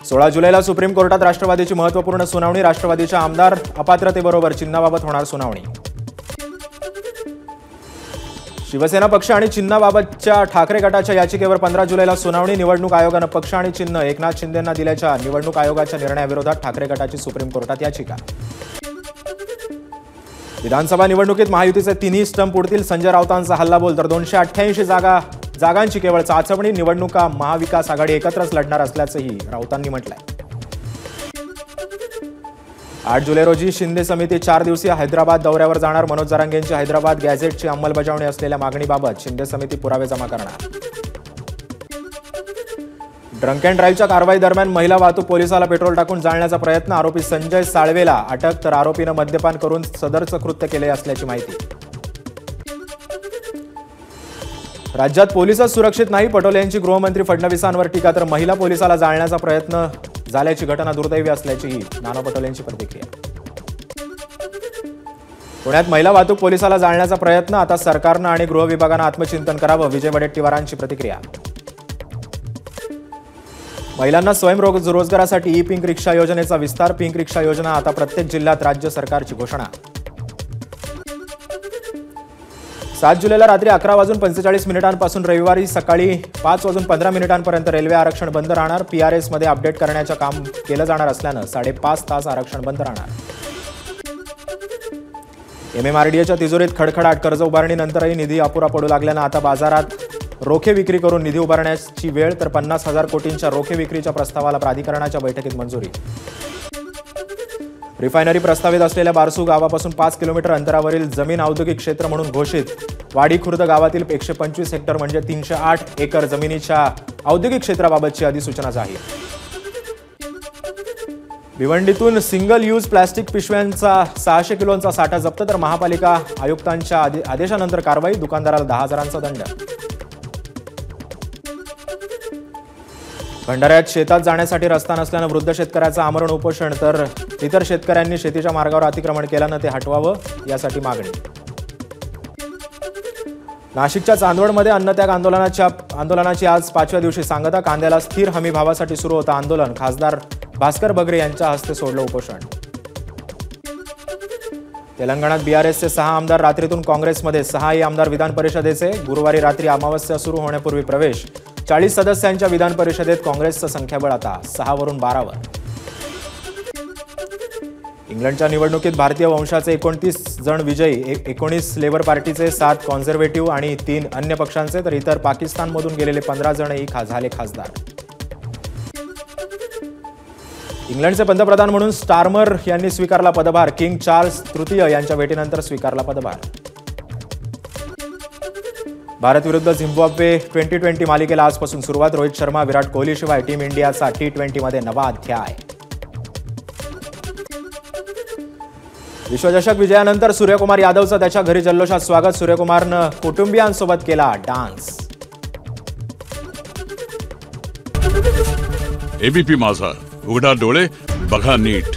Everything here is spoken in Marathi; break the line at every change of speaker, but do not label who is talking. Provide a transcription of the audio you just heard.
16 जुलैला सुप्रीम कोर्टात राष्ट्रवादीची महत्त्वपूर्ण सुनावणी. राष्ट्रवादीच्या आमदार अपात्रतेबरोबर चिन्हाबाबत होणार सुनावणी. शिवसेना पक्ष आणि चिन्हाबाबतच्या ठाकरे गटाच्या याचिकेवर 15 जुलैला सुनावणी. निवडणूक आयोगानं पक्ष आणि चिन्ह एकनाथ शिंदेंना दिल्याच्या निवडणूक आयोगाच्या निर्णयाविरोधात ठाकरे गटाची सुप्रीम कोर्टात याचिका. विधानसभा निवडणुकीत महायुतीचे तिन्ही स्टंप उडतील. संजय राऊतांचा हल्लाबोल. तर 288 जागांची केवळ चाचपणी. निवडणुका महाविकास आघाडी एकत्रच लढणार असल्याचंही राऊतांनी म्हटलंय. 8 जुलै रोजी शिंदे समिती 4 दिवसीय हैदराबाद दौऱ्यावर जाणार. मनोज जरांगेंची हैदराबाद गॅझेटची अंमलबजावणी असलेल्या मागणीबाबत शिंदे समिती पुरावे जमा करणार. ड्रंक अँड ड्राईव्हच्या कारवाई दरम्यान महिला वाहतूक पोलिसाला पेट्रोल टाकून जाळण्याचा प्रयत्न. आरोपी संजय साळवेला अटक. तर आरोपीनं मद्यपान करून सदरचं कृत्य केले असल्याची माहिती. राज्यात पोलीसच सुरक्षित नाही. पटोले यांची गृहमंत्री फडणवीसांवर टीका. तर महिला पोलिसाला जाळण्याचा प्रयत्न झाल्याची घटना दुर्दैवी असल्याचीही नाना पटोले यांची प्रतिक्रिया. पुण्यात महिला वाहतूक पोलिसाला जाळण्याचा प्रयत्न. आता सरकारनं आणि गृह विभागानं आत्मचिंतन करावं. विजय वडेट्टीवारांची प्रतिक्रिया. महिलांना स्वयंरोजगारासाठी ई पिंक रिक्षा योजनेचा विस्तार. पिंक रिक्षा योजना आता प्रत्येक जिल्ह्यात. राज्य सरकारची घोषणा. 7 जुलैला रात्री 11:45 पासून रविवारी सकाळी 5:15 पर्यंत रेल्वे आरक्षण बंद राहणार. PRS मध्ये अपडेट करण्याचं काम केलं जाणार असल्यानं 5.5 तास आरक्षण बंद राहणार. MMRDAच्या तिजोरीत खडखडाट. कर्ज उभारणीनंतरही निधी अपुरा पडू लागल्यानं आता बाजारात रोखे विक्री करून निधी उभारण्याची वेळ. तर 50,000 कोटींच्या रोखे विक्रीच्या प्रस्तावाला प्राधिकरणाच्या बैठकीत मंजुरी. रिफायनरी प्रस्तावित असलेल्या बारसू गावापासून 5 किलोमीटर अंतरावरील जमीन औद्योगिक क्षेत्र म्हणून घोषित. वाडी खुर्द गावातील 125 हेक्टर म्हणजे 308 एकर जमिनीच्या औद्योगिक क्षेत्राबाबतची अधिसूचना जाहीर. भिवंडीतून सिंगल यूज प्लास्टिक पिशव्यांचा 600 किलोचा साठा जप्त. तर महापालिका आयुक्तांच्या आदेशानंतर कारवाई. दुकानदाराला 10,000चा दंड. भंडाऱ्यात शेतात जाण्यासाठी रस्ता नसल्यानं वृद्ध शेतकऱ्याचं आमरण उपोषण. तर इतर शेतकऱ्यांनी शेतीच्या मार्गावर अतिक्रमण केल्यानं ते हटवावं यासाठी मागणी. नाशिकच्या चांदवडमध्ये अन्नत्याग आंदोलनाची आज 5व्या दिवशी सांगता. कांद्याला स्थिर हमी भावासाठी सुरू होतं आंदोलन. खासदार भास्कर बगरे यांच्या हस्ते सोडलं उपोषण. तेलंगणात BRSचे 6 आमदार रात्रीतून काँग्रेसमध्ये. 6ही आमदार विधान परिषदेचे. गुरुवारी रात्री अमावस्या सुरू होण्यापूर्वी प्रवेश. 40 सदस्यांच्या विधान परिषदेत काँग्रेसचं संख्याबळ आता 6 वरून 12 वर. इंग्लंडच्या निवडणुकीत भारतीय वंशाचे 29 जण विजयी. 19 लेबर पार्टीचे, 7 कॉन्झर्व्हेटिव्ह आणि 3 अन्य पक्षांचे. तर इतर पाकिस्तानमधून गेलेले 15 जणही झाले खासदार. इंग्लंडचे पंतप्रधान म्हणून स्टार्मर यांनी स्वीकारला पदभार. किंग चार्ल्स तृतीय यांच्या भेटीनंतर स्वीकारला पदभार. भारत विरुद्ध झिम्बाब्वे 2020 मालिकेला आजपासून सुरुवात. रोहित शर्मा, विराट कोहलीशिवाय टीम इंडियाचा T20 मध्ये नवा अध्याय. विश्वचषक विजयानंतर सूर्यकुमार यादवचं त्याच्या घरी जल्लोषात स्वागत. सूर्यकुमारनं कुटुंबियांसोबत केला डान्स.
ABP माझा, उघडा डोळे बघा नीट.